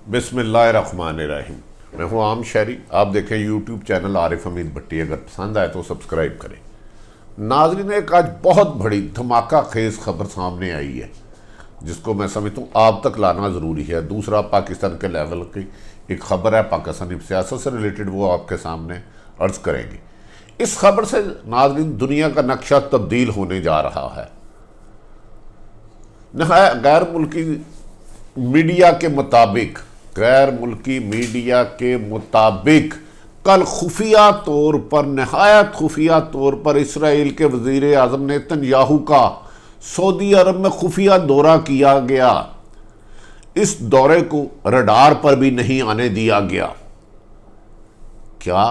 बिस्मिल्लाहिर्रहमानिर्रहीम। मैं हूँ आम शहरी। आप देखें यूट्यूब चैनल आरिफ हमीद भट्टी। अगर पसंद आए तो सब्सक्राइब करें। नाज़रीन, एक आज बहुत बड़ी धमाका खेज खबर सामने आई है जिसको मैं समझता हूँ आप तक लाना ज़रूरी है। दूसरा, पाकिस्तान के लेवल की एक खबर है, पाकिस्तानी सियासत से रिलेटेड, वो आपके सामने अर्ज़ करेंगे। इस खबर से नाज़रीन दुनिया का नक्शा तब्दील होने जा रहा है। गैर मुल्की मीडिया के मुताबिक कल खुफिया तौर पर, नहायत खुफिया तौर पर इसराइल के वज़ीर आज़म नेतन्याहू का सऊदी अरब में खुफिया दौरा किया गया। इस दौरे को रडार पर भी नहीं आने दिया गया। क्या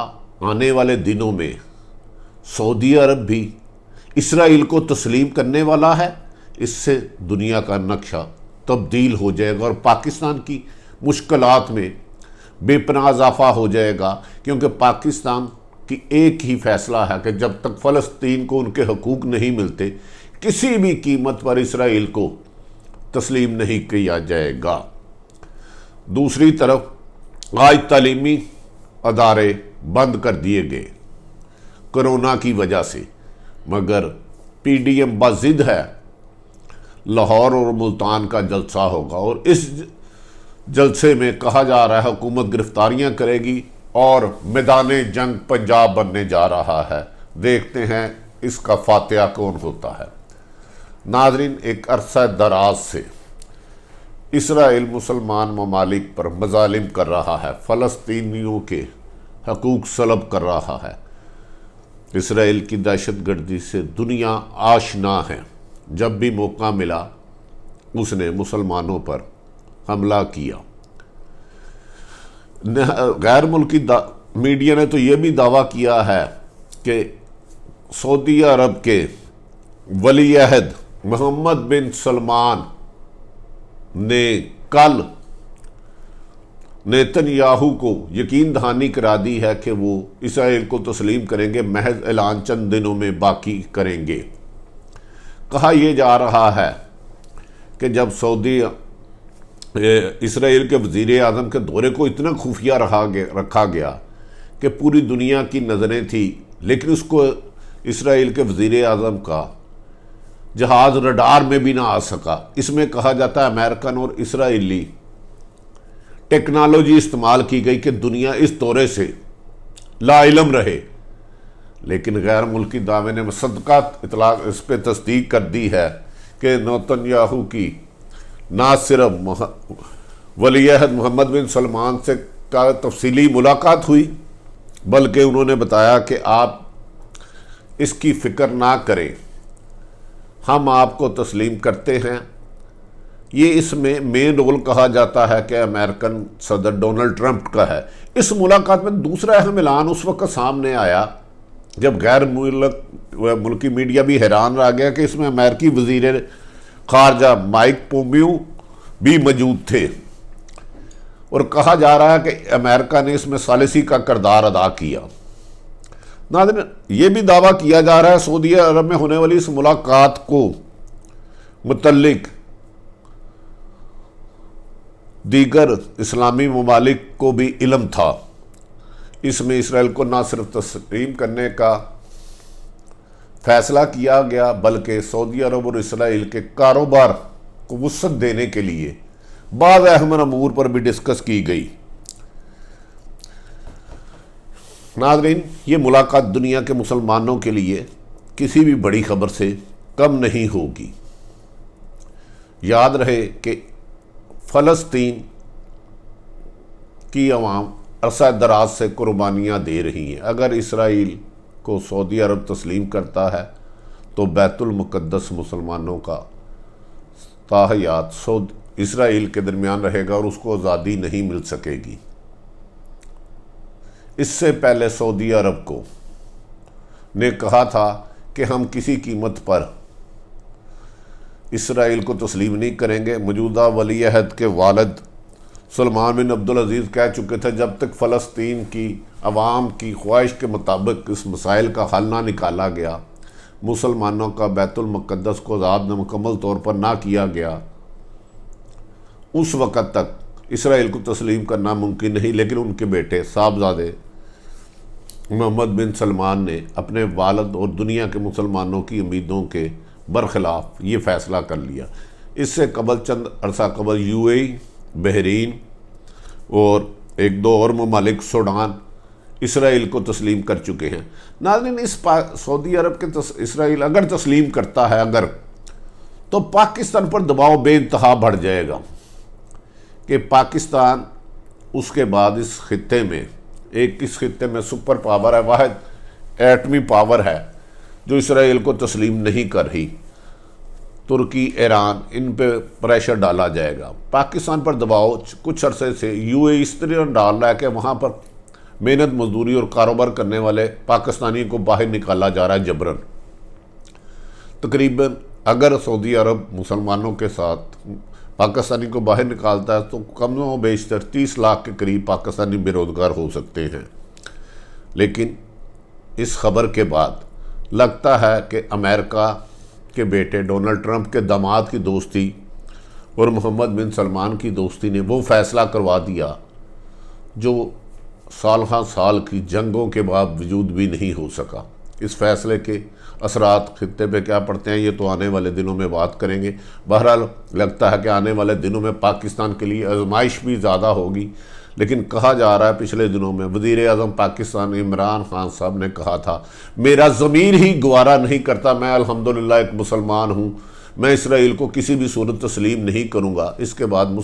आने वाले दिनों में सऊदी अरब भी इसराइल को तस्लीम करने वाला है? इससे दुनिया का नक्शा तब्दील हो जाएगा और पाकिस्तान की मुश्किलात में बेपनाह इजाफा हो जाएगा, क्योंकि पाकिस्तान की एक ही फैसला है कि जब तक फ़लस्तीन को उनके हकूक़ नहीं मिलते, किसी भी कीमत पर इसराइल को तस्लीम नहीं किया जाएगा। दूसरी तरफ आज तालीमी अदारे बंद कर दिए गए कोरोना की वजह से, मगर PDM बाजिद है लाहौर और मुल्तान का जलसा होगा और इस जलसे में कहा जा रहा है हुकूमत गिरफ्तारियां करेगी और मैदान जंग पंजाब बनने जा रहा है। देखते हैं इसका फातिहा कौन होता है। नाज़रीन, एक अरसा दराज से इसराइल मुसलमान ममालिक पर मजालिम कर रहा है, फ़लस्तीनियों के हकूक़ सलब कर रहा है। इसराइल की दहशतगर्दी से दुनिया आशना है। जब भी मौका मिला उसने मुसलमानों पर हमला किया। गैर मुल्की मीडिया ने तो ये भी दावा किया है कि सऊदी अरब के वली अहद मोहम्मद बिन सलमान ने कल नेतन्याहू को यकीन दहानी करा दी है कि वो इसराइल को तस्लीम करेंगे, महज ऐलान चंद दिनों में बाकी करेंगे। कहा यह जा रहा है कि जब इसराइल के वज़ीर आज़म के दौरे को इतना खुफिया रखा गया कि पूरी दुनिया की नज़रें थी, लेकिन उसको इसराइल के वज़ीर आज़म का जहाज़ रडार में भी ना आ सका। इसमें कहा जाता है अमेरिकन और इसराइली टेक्नोलॉजी इस्तेमाल की गई कि दुनिया इस दौरे से लाइलम रहे, लेकिन गैर मुल्की दावे ने मुसद्दक़ा इतलाक़ इस पर तस्दीक कर दी है कि नेतन्याहू की ना सिर्फ वली अहद मोहम्मद बिन सलमान से का तफसीली मुलाकात हुई, बल्कि उन्होंने बताया कि आप इसकी फ़िक्र ना करें, हम आपको तस्लीम करते हैं। ये इसमें मेन रोल कहा जाता है कि अमेरिकन सदर डोनाल्ड ट्रंप का है। इस मुलाकात में दूसरा अहम ऐलान उस वक्त सामने आया जब गैर मुल्की मीडिया भी हैरान रह गया कि इसमें अमेरिकी वज़ीर ख़ारजा माइक पोम्पियो भी मौजूद थे और कहा जा रहा है कि अमेरिका ने इसमें सालिसी का किरदार अदा किया। नाज़रीन, ये भी दावा किया जा रहा है सऊदी अरब में होने वाली इस मुलाकात को मुतल्लिक दीगर इस्लामी ममालिक को भी इल्म था। इसमें इसराइल को ना सिर्फ तस्लीम करने का फैसला किया गया, बल्कि सऊदी अरब और इसराइल के कारोबार को वुसअत देने के लिए बाज़ अहम अमूर पर भी डिस्कस की गई। नाज़रीन, ये मुलाकात दुनिया के मुसलमानों के लिए किसी भी बड़ी खबर से कम नहीं होगी। याद रहे कि फ़लस्तीन की अवाम अरसा दराज से कुर्बानियाँ दे रही हैं। अगर इसराइल को सऊदी अरब तस्लीम करता है तो बैतुल मुक़द्दस मुसलमानों का ताहयात इसराइल के दरमियान रहेगा और उसको आज़ादी नहीं मिल सकेगी। इससे पहले सऊदी अरब को ने कहा था कि हम किसी कीमत पर इसराइल को तस्लीम नहीं करेंगे। मौजूदा वली अहद के वालिद सलमान बिन अब्दुल अजीज़ कह चुके थे जब तक फ़लस्तीन की अवाम की ख्वाहिश के मुताबिक इस मसाइल का हल ना निकाला गया, मुसलमानों का बैतुल मुक़द्दस को आज़ाद मुकम्मल तौर पर ना किया गया, उस वक़्त तक इसराइल को तस्लीम करना मुमकिन नहीं, लेकिन उनके बेटे साहबजादे मोहम्मद बिन सलमान ने अपने वालिद और दुनिया के मुसलमानों की उम्मीदों के बरखिलाफ ये फ़ैसला कर लिया। इससे कबल चंद अरसा कबल यूएई, बहरीन और एक दो और ममालिक सूडान इसराइल को तस्लीम कर चुके हैं। नाज़रीन, इस सऊदी अरब के इसराइल अगर तस्लीम करता है तो पाकिस्तान पर दबाव बेइंतहा बढ़ जाएगा कि पाकिस्तान उसके बाद इस खित्ते में इस खित्ते में सुपर पावर है, वाहिद एटमी पावर है जो इसराइल को तस्लीम नहीं कर रही। तुर्की, ईरान, इन पे प्रेशर डाला जाएगा। पाकिस्तान पर दबाव कुछ अरसे से यूएई इस तरह डाल रहा है कि वहाँ पर मेहनत मजदूरी और कारोबार करने वाले पाकिस्तानियों को बाहर निकाला जा रहा है जबरन। तकरीबन अगर सऊदी अरब मुसलमानों के साथ पाकिस्तानी को बाहर निकालता है तो कम व बेशतर 30 लाख के करीब पाकिस्तानी बेरोज़गार हो सकते हैं। लेकिन इस खबर के बाद लगता है कि अमेरिका के बेटे डोनाल्ड ट्रंप के दामाद की दोस्ती और मोहम्मद बिन सलमान की दोस्ती ने वो फ़ैसला करवा दिया जो साल हाँ साल की जंगों के बावजूद भी नहीं हो सका। इस फैसले के असरात खित्ते पे क्या पड़ते हैं ये तो आने वाले दिनों में बात करेंगे। बहरहाल लगता है कि आने वाले दिनों में पाकिस्तान के लिए आजमाइश भी ज़्यादा होगी। लेकिन कहा जा रहा है पिछले दिनों में वज़ीर आज़म पाकिस्तान इमरान खान साहब ने कहा था, मेरा ज़मीर ही गवारा नहीं करता, मैं अल्हम्दुलिल्लाह एक मुसलमान हूँ, मैं इसराइल को किसी भी सूरत तस्लीम नहीं करूँगा। इसके बाद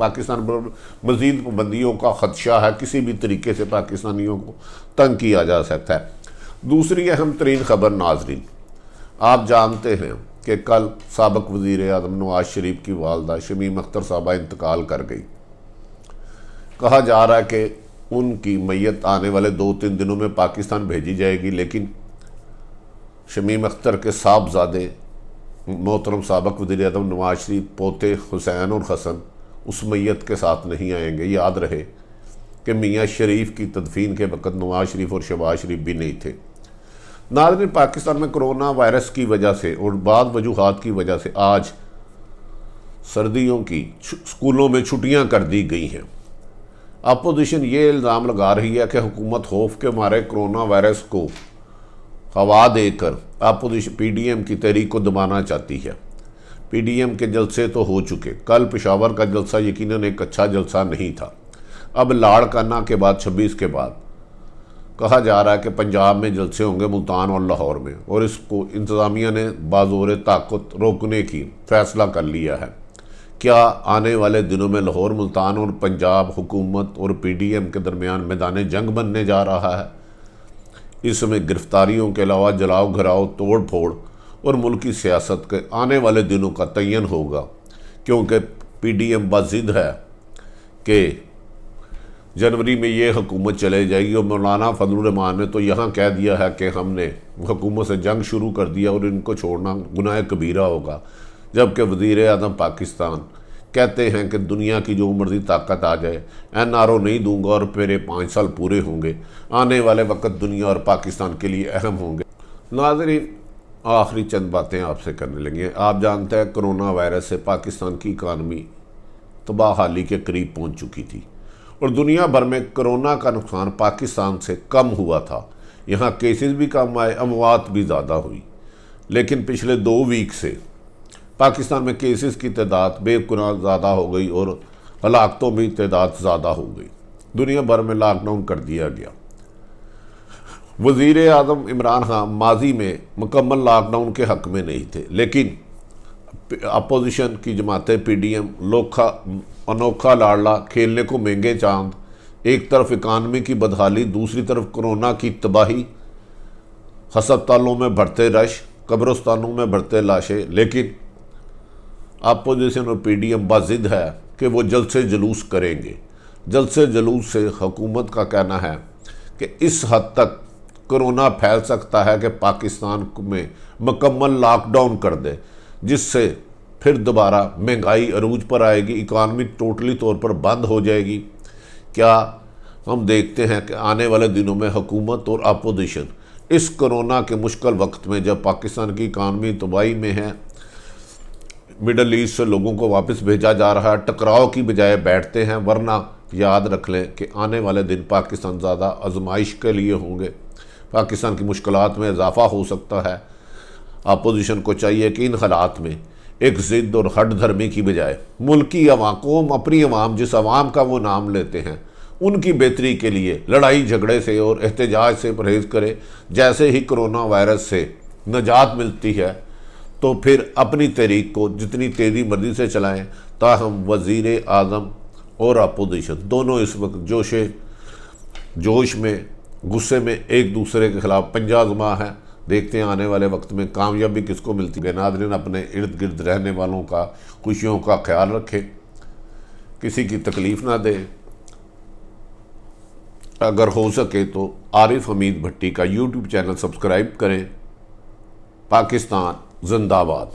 पाकिस्तान पर मज़ीद पाबंदियों का ख़दशा है, किसी भी तरीके से पाकिस्तानियों को तंग किया जा सकता है। दूसरी अहम तरीन ख़बर नाज़रीन, आप जानते हैं कि कल साबिक़ वज़ीर आज़म नवाज़ शरीफ की वालदा शमीम अख्तर साहबा इंतकाल कर गई। कहा जा रहा है कि उनकी मैयत आने वाले 2-3 दिनों में पाकिस्तान भेजी जाएगी, लेकिन शमीम अख्तर के साहबजादे मोहतरम साबिक़ वज़ीर आज़म नवाज़ शरीफ, पोते हुसैन और हसन उस मैयत के साथ नहीं आएंगे। याद रहे कि मियाँ शरीफ की तदफीन के वक़्त नवाज़ शरीफ और शहबाज शरीफ भी नहीं थे। नाज़रीन, पाकिस्तान में कोरोना वायरस की वजह से और बाद वजूहात की वजह से आज सर्दियों की स्कूलों में छुट्टियां कर दी गई हैं। अपोजिशन ये इल्ज़ाम लगा रही है कि हुकूमत खौफ के मारे कोरोना वायरस को हवा देकर अपोजिशन पीडीएम की तहरीक को दबाना चाहती है। पीडीएम के जलसे तो हो चुके, कल पेशावर का जलसा यकीनन एक अच्छा जलसा नहीं था। अब लाड़काना के बाद 26 के बाद कहा जा रहा है कि पंजाब में जलसे होंगे, मुल्तान और लाहौर में, और इसको इंतज़ामिया ने बाज़ोर ताकत रोकने की फ़ैसला कर लिया है। क्या आने वाले दिनों में लाहौर, मुल्तान और पंजाब हुकूमत और पीडीएम के दरमियान मैदान जंग बनने जा रहा है? इसमें गिरफ्तारियों के अलावा जलाओ घराओ, तोड़ फोड़ और मुल्की सियासत के आने वाले दिनों का तयन होगा, क्योंकि पीडीएम बाज़िद है कि जनवरी में ये हुकूमत चले जाएगी। और मौलाना फजलुर रहमान ने तो यहाँ कह दिया है कि हमने हुकूमत से जंग शुरू कर दिया और इनको छोड़ना गुनाह कबीरा होगा। जबकि वज़ीर आज़म पाकिस्तान कहते हैं कि दुनिया की जो मर्जी ताकत आ जाए, एनआरओ नहीं दूंगा और मेरे 5 साल पूरे होंगे। आने वाले वक्त दुनिया और पाकिस्तान के लिए अहम होंगे। नाज़रीन, आखिरी चंद बातें आपसे करने लगी हैं। आप जानते हैं कोरोना वायरस से पाकिस्तान की इकानमी तबाहाली के करीब पहुँच चुकी थी और दुनिया भर में कोरोना का नुकसान पाकिस्तान से कम हुआ था। यहाँ केसेस भी कम आए, अमवात भी ज़्यादा हुई। लेकिन पिछले 2 वीक से पाकिस्तान में केसेस की तादाद बेगुनाह ज़्यादा हो गई और हलाकतों में तादाद ज़्यादा हो गई। दुनिया भर में लॉकडाउन कर दिया गया। वज़ीर आज़म इमरान खान माजी में मुकम्मल लॉकडाउन के हक़ में नहीं थे, लेकिन अपोजिशन की जमातें पीडीएम अनोखा लाडला, खेलने को महंगे चांद, एक तरफ इकानमी की बदहाली, दूसरी तरफ कोरोना की तबाही, हस्पतालों में बढ़ते रश, कब्रिस्तानों में बढ़ते लाशें। लेकिन अपोजिशन और पीडीएम बाज़िद है कि वो जल्द से जुलूस करेंगे। जल्द से जुलूस से हुकूमत का कहना है कि इस हद तक कोरोना फैल सकता है कि पाकिस्तान में मुकम्मल लॉकडाउन कर दे, जिससे फिर दोबारा महंगाई अरूज पर आएगी, इकानमी टोटली तौर पर बंद हो जाएगी। क्या हम देखते हैं कि आने वाले दिनों में हुकूमत और अपोजिशन इस कोरोना के मुश्किल वक्त में, जब पाकिस्तान की इकानमी तबाही में है, मिडल ईस्ट से लोगों को वापस भेजा जा रहा है, टकराव की बजाय बैठते हैं, वरना याद रख लें कि आने वाले दिन पाकिस्तान ज़्यादा आजमाइश के लिए होंगे। पाकिस्तान की मुश्किलात में इजाफा हो सकता है। अपोजिशन को चाहिए कि इन हालात में एक ज़िद और हट धर्मी की बजाय मुल्की अवाम, कौम, अपनी अवाम, जिस अवाम का वो नाम लेते हैं, उनकी बेहतरी के लिए लड़ाई झगड़े से और एहतजाज से परहेज़ करें। जैसे ही कोरोना वायरस से निजात मिलती है तो फिर अपनी तहरीक को जितनी तेज़ी मर्जी से चलाएं। ताहम वज़ीर आज़म और अपोजिशन दोनों इस वक्त जोश में, गुस्से में एक दूसरे के खिलाफ पंजा आज़मा है। देखते हैं आने वाले वक्त में कामयाबी किसको मिलती है। नाज़रीन, अपने इर्द गिर्द रहने वालों का, खुशियों का ख्याल रखें, किसी की तकलीफ़ ना दें। अगर हो सके तो आरिफ हमीद भट्टी का यूट्यूब चैनल सब्सक्राइब करें। पाकिस्तान जिंदाबाद।